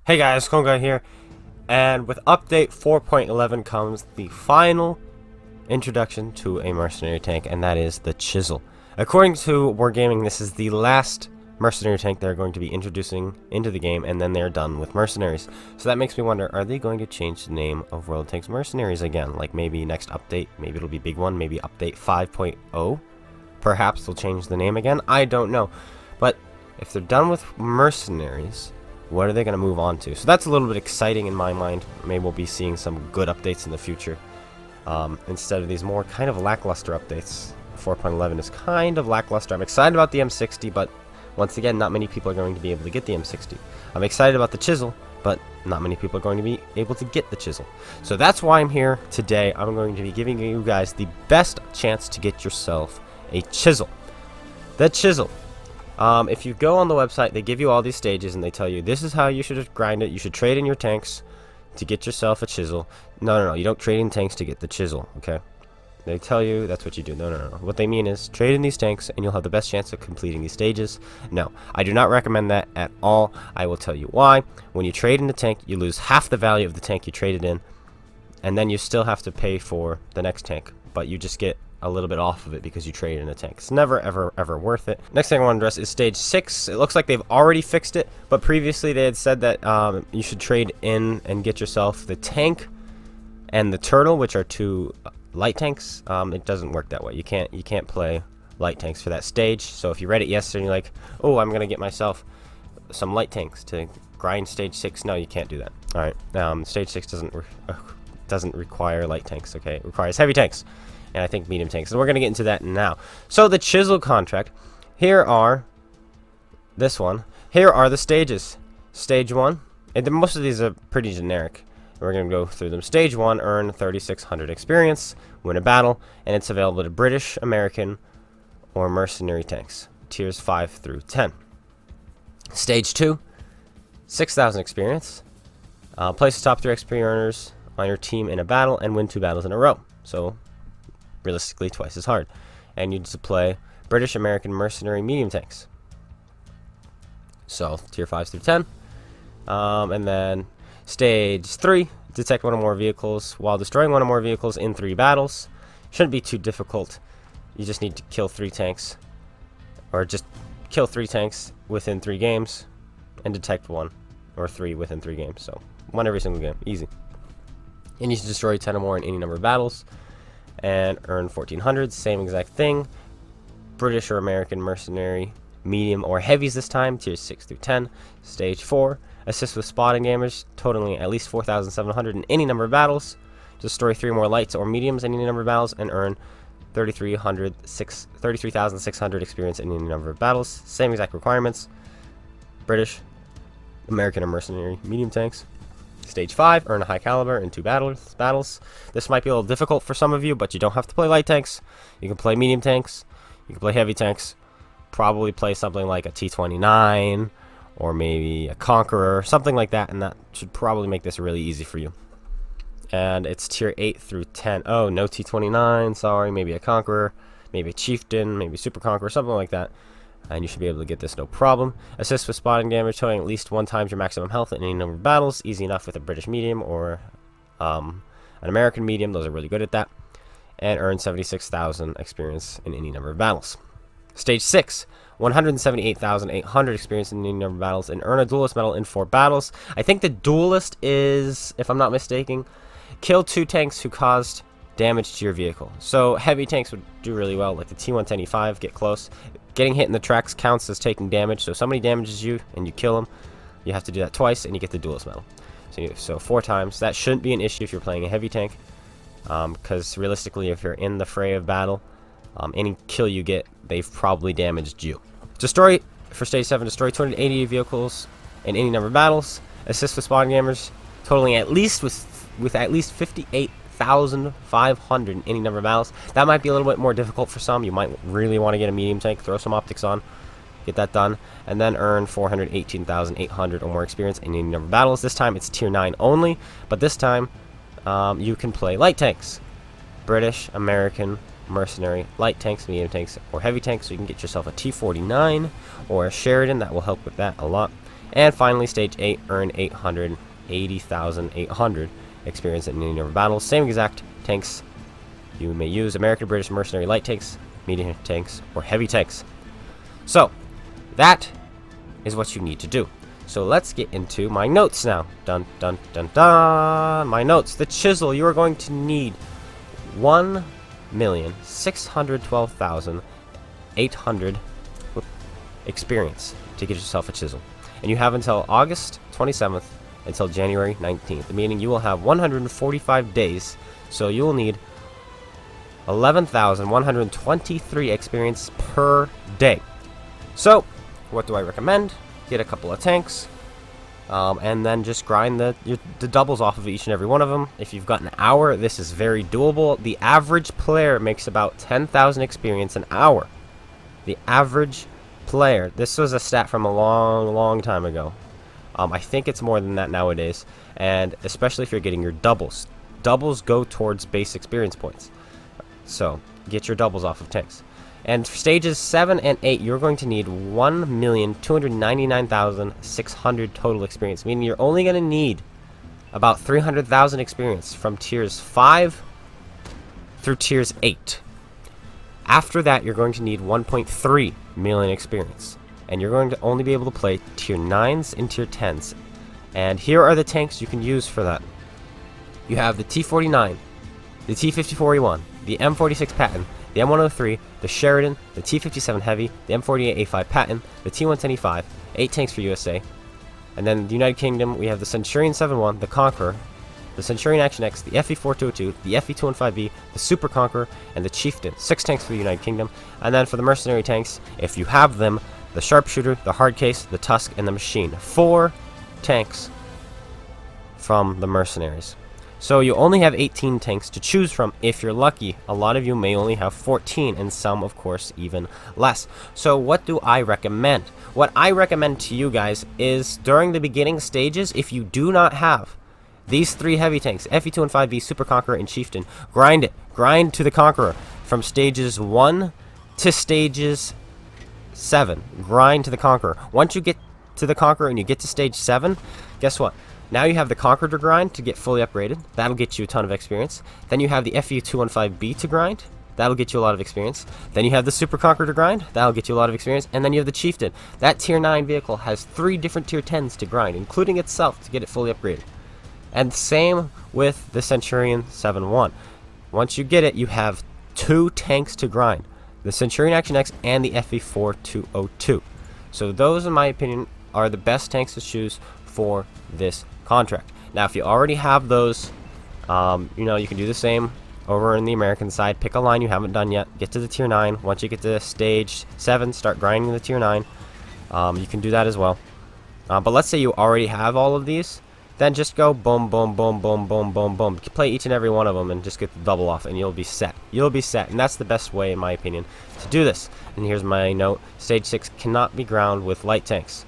Hey guys, Konga here, and with update 4.11 comes the final introduction to a mercenary tank, and that is the Chisel. According to Wargaming, this is the last mercenary tank they're going to be introducing into the game, and then they're done with Mercenaries. So that makes me wonder, are they going to change the name of World of Tanks Mercenaries again? Like maybe next update, maybe it'll be a big one, maybe update 5.0? Perhaps they'll change the name again? I don't know. But if they're done with Mercenaries, what are they going to move on to? So that's a little bit exciting in my mind. Maybe we'll be seeing some good updates in the future. Instead of these more kind of lackluster updates. 4.11 is kind of lackluster. I'm excited about the M60, but once again, not many people are going to be able to get the M60. I'm excited about the Chisel, but not many people are going to be able to get the Chisel. So that's why I'm here today. I'm going to be giving you guys the best chance to get yourself a Chisel. The Chisel. If you go on the website, they give you all these stages and they tell you this is how you should grind it. You should trade in your tanks to get yourself a Chisel. No, you don't trade in tanks to get the Chisel, okay? They tell you that's what you do. No. What they mean is trade in these tanks and you'll have the best chance of completing these stages. No, I do not recommend that at all. I will tell you why. When you trade in the tank, you lose half the value of the tank you traded in, and then you still have to pay for the next tank, but you just get a little bit off of it because you trade in a tank. It's never ever worth it. Next thing I want to address is stage 6. It looks like they've already fixed it, but previously they had said that you should trade in and get yourself the tank and the turtle, which are two light tanks. It doesn't work that way. You can't play light tanks for that stage. So if you read it yesterday and you're like, oh, I'm gonna get myself some light tanks to grind stage 6, no, you can't do that. All right, stage 6 doesn't require light tanks. Okay, it requires heavy tanks. And I think medium tanks. And we're going to get into that now. So the Chisel contract. Here are the stages. Stage 1. And most of these are pretty generic. We're going to go through them. Stage 1, earn 3,600 experience, win a battle, and it's available to British, American, or mercenary tanks. Tiers 5 through 10. Stage 2, 6,000 experience. Place the top 3 XP earners on your team in a battle and win 2 battles in a row. So realistically twice as hard, and you just play British, American, mercenary, medium tanks. So tier 5 through 10, and then stage 3, detect one or more vehicles while destroying one or more vehicles in 3 battles. Shouldn't be too difficult. You just need to kill 3 tanks, or just kill 3 tanks within 3 games, and detect 1 or 3 within 3 games. So 1 every single game, easy. And you should destroy 10 or more in any number of battles and earn 1,400. Same exact thing. British or American mercenary, medium or heavies this time, tiers 6 through 10. Stage 4, assist with spotting damage, totaling at least 4,700 in any number of battles. Destroy 3 more lights or mediums in any number of battles and earn 33,600 experience in any number of battles. Same exact requirements. British, American or mercenary, medium tanks. Stage 5, earn a high caliber in 2 battles. This might be a little difficult for some of you, but you don't have to play light tanks. You can play medium tanks. You can play heavy tanks. Probably play something like a T-29 or maybe a Conqueror, something like that, and that should probably make this really easy for you. And it's tier 8 through 10. Oh, no T-29, sorry. Maybe a Conqueror, maybe a Chieftain, maybe Super Conqueror, something like that. And you should be able to get this no problem. Assist with spotting damage, totaling at least 1 times your maximum health in any number of battles. Easy enough with a British medium or an American medium. Those are really good at that. And earn 76,000 experience in any number of battles. Stage 6, 178,800 experience in any number of battles, and earn a duelist medal in 4 battles. I think the duelist is, if I'm not mistaken, kill 2 tanks who caused damage to your vehicle. So heavy tanks would do really well, like the T-110E5, get close. Getting hit in the tracks counts as taking damage, so if somebody damages you and you kill them, you have to do that twice and you get the duelist medal. So 4 times. That shouldn't be an issue if you're playing a heavy tank, because realistically, if you're in the fray of battle, any kill you get, they've probably damaged you. Destroy, for stage 7, destroy 280 vehicles in any number of battles. Assist with spotting damage, totaling at least with at least 58,500 in any number of battles. That might be a little bit more difficult for some. You might really want to get a medium tank, throw some optics on, get that done, and then earn 418,800 or more experience in any number of battles. This time it's tier 9 only, but this time you can play light tanks. British, American, mercenary, light tanks, medium tanks, or heavy tanks, so you can get yourself a T-49 or a Sheridan. That will help with that a lot. And finally, Stage 8, earn 880,800 experience in any number of battles. Same exact tanks you may use: American, British, Mercenary, light tanks, medium tanks, or heavy tanks. So, that is what you need to do. So let's get into my notes now. Dun dun dun dun. My notes. The Chisel, you are going to need 1,612,800 experience to get yourself a Chisel. And you have until August 27th until January 19th, meaning you will have 145 days. So you will need 11,123 experience per day. So, what do I recommend? Get a couple of tanks, and then just grind the doubles off of each and every one of them. If you've got an hour, this is very doable. The average player makes about 10,000 experience an hour. The average player. This was a stat from a long time ago. I think it's more than that nowadays, and especially if you're getting your doubles. Doubles go towards base experience points. So, get your doubles off of tanks. And for stages 7 and 8, you're going to need 1,299,600 total experience, meaning you're only going to need about 300,000 experience from tiers 5 through tiers 8. After that, you're going to need 1.3 million experience, and you're going to only be able to play tier 9s and tier 10s. And here are the tanks you can use for that. You have the T-49, the T-54E1, the M46 Patton, the M103, the Sheridan, the T-57 Heavy, the M48A5 Patton, the T-110E5, 8 tanks for USA. And then the United Kingdom, we have the Centurion 7-1, the Conqueror, the Centurion Action X, the FE-4202, the FE-215B, the Super Conqueror, and the Chieftain. 6 tanks for the United Kingdom. And then for the Mercenary tanks, if you have them, the Sharpshooter, the Hardcase, the Tusk, and the Machine. 4 tanks from the Mercenaries. So you only have 18 tanks to choose from if you're lucky. A lot of you may only have 14, and some, of course, even less. So what do I recommend? What I recommend to you guys is during the beginning stages, if you do not have these 3 heavy tanks, FE-215B, Super Conqueror, and Chieftain, grind it. Grind to the Conqueror from stages 1 to stages 7. Grind to the Conqueror. Once you get to the Conqueror and you get to stage 7, guess what? Now you have the Conqueror to grind to get fully upgraded. That'll get you a ton of experience. Then you have the FE-215B to grind. That'll get you a lot of experience. Then you have the Super Conqueror to grind. That'll get you a lot of experience. And then you have the Chieftain. That tier 9 vehicle has 3 different tier 10s to grind, including itself, to get it fully upgraded. And same with the Centurion 7-1. Once you get it, you have 2 tanks to grind. The Centurion Action X and the FE-4202. So those, in my opinion, are the best tanks to choose for this contract. Now, if you already have those, you can do the same over in the American side. Pick a line you haven't done yet. Get to the tier 9. Once you get to stage 7, start grinding the tier 9. You can do that as well. But let's say you already have all of these. Then just go boom, boom, boom, boom, boom, boom, boom. Play each and every one of them and just get the double off, and you'll be set. You'll be set, and that's the best way, in my opinion, to do this. And here's my note. Stage 6 cannot be ground with light tanks.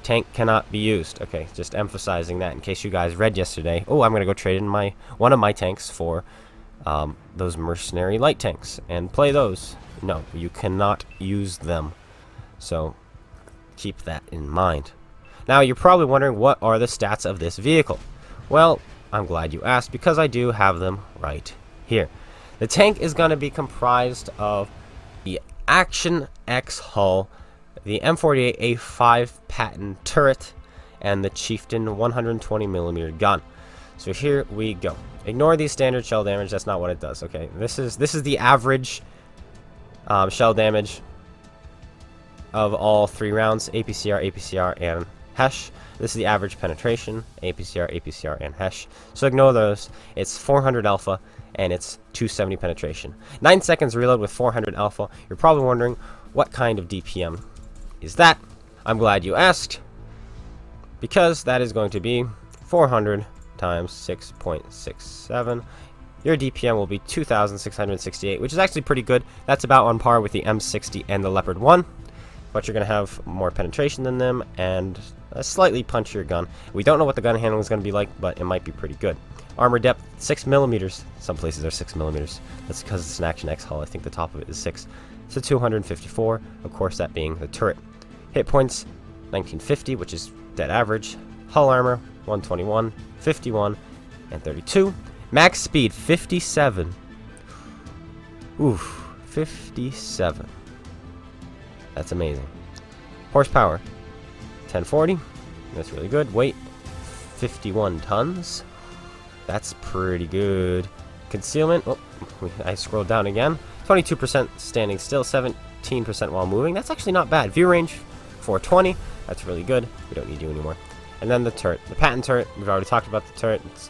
Tank cannot be used. Okay, just emphasizing that in case you guys read yesterday. Oh, I'm going to go trade in one of my tanks for those Mercenary light tanks and play those. No, you cannot use them. So keep that in mind. Now, you're probably wondering, what are the stats of this vehicle? Well, I'm glad you asked, because I do have them right here. The tank is going to be comprised of the Action X hull, the M48A5 Patton turret, and the Chieftain 120mm gun. So here we go. Ignore the standard shell damage. That's not what it does. Okay, this is the average shell damage of all 3 rounds: APCR, APCR, and Hesh. This is the average penetration: APCR, APCR, and Hesh. So ignore those. It's 400 alpha, and it's 270 penetration. 9 seconds reload with 400 alpha. You're probably wondering, what kind of DPM is that? I'm glad you asked, because that is going to be 400 times 6.67. Your DPM will be 2,668, which is actually pretty good. That's about on par with the M60 and the Leopard 1, but you're going to have more penetration than them and a slightly punchier gun. We don't know what the gun handling is going to be like, but it might be pretty good. Armor depth, 6mm. Some places are 6mm. That's because it's an Action X hull. I think the top of it is 6. So 254, of course, that being the turret. Hit points, 1950, which is dead average. Hull armor, 121, 51, and 32. Max speed, 57. Oof, 57. That's amazing. Horsepower, 1040. That's really good. Weight, 51 tons. That's pretty good. Concealment, oh, I scrolled down again. 22% standing still, 17% while moving. That's actually not bad. View range, 420. That's really good. We don't need you anymore. And then the turret. The patent turret, we've already talked about the turret. It's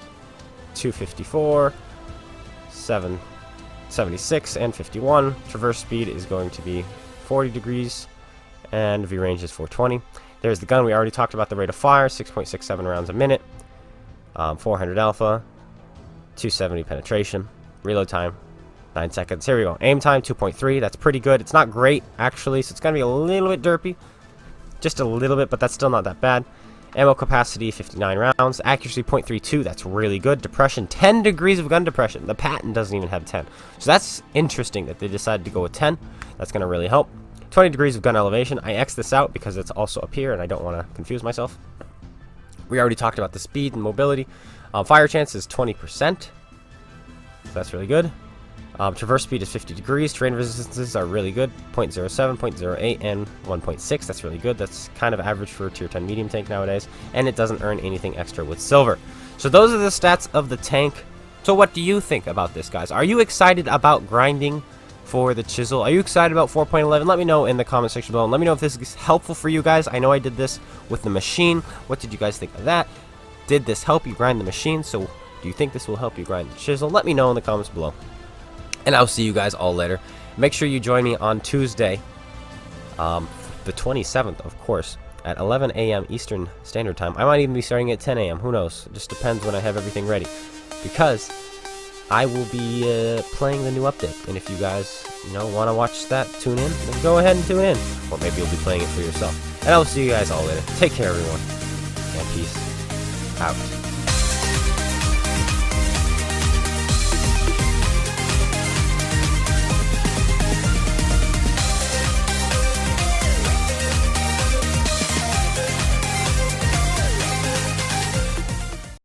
254, 776, and 51. Traverse speed is going to be 40 degrees, and view range is 420. There's the gun. We already talked about the rate of fire, 6.67 rounds a minute, 400 alpha, 270 penetration, reload time, 9 seconds. Here we go. Aim time, 2.3. That's pretty good. It's not great, actually, so it's going to be a little bit derpy. Just a little bit, but that's still not that bad. Ammo capacity, 59 rounds. Accuracy, 0.32. That's really good. Depression, 10 degrees of gun depression. The patent doesn't even have 10. So that's interesting that they decided to go with 10. That's going to really help. 20 degrees of gun elevation. I X this out because it's also up here, and I don't want to confuse myself. We already talked about the speed and mobility. Fire chance is 20%. So that's really good. Traverse speed is 50 degrees. Terrain resistances are really good. 0.07, 0.08, and 1.6. That's really good. That's kind of average for a tier 10 medium tank nowadays. And it doesn't earn anything extra with silver. So those are the stats of the tank. So what do you think about this, guys? Are you excited about grinding for the Chisel? Are you excited about 4.11? Let me know in the comment section below. And let me know if this is helpful for you guys. I know I did this with the machine. What did you guys think of that? Did this help you grind the machine? So do you think this will help you grind the Chisel? Let me know in the comments below. And I'll see you guys all later. Make sure you join me on Tuesday, the 27th, of course, at 11 a.m. Eastern Standard Time. I might even be starting at 10 a.m. Who knows? It just depends when I have everything ready. Because I will be playing the new update. And if you guys, want to watch that, tune in, then go ahead and tune in. Or maybe you'll be playing it for yourself. And I'll see you guys all later. Take care, everyone. And peace out.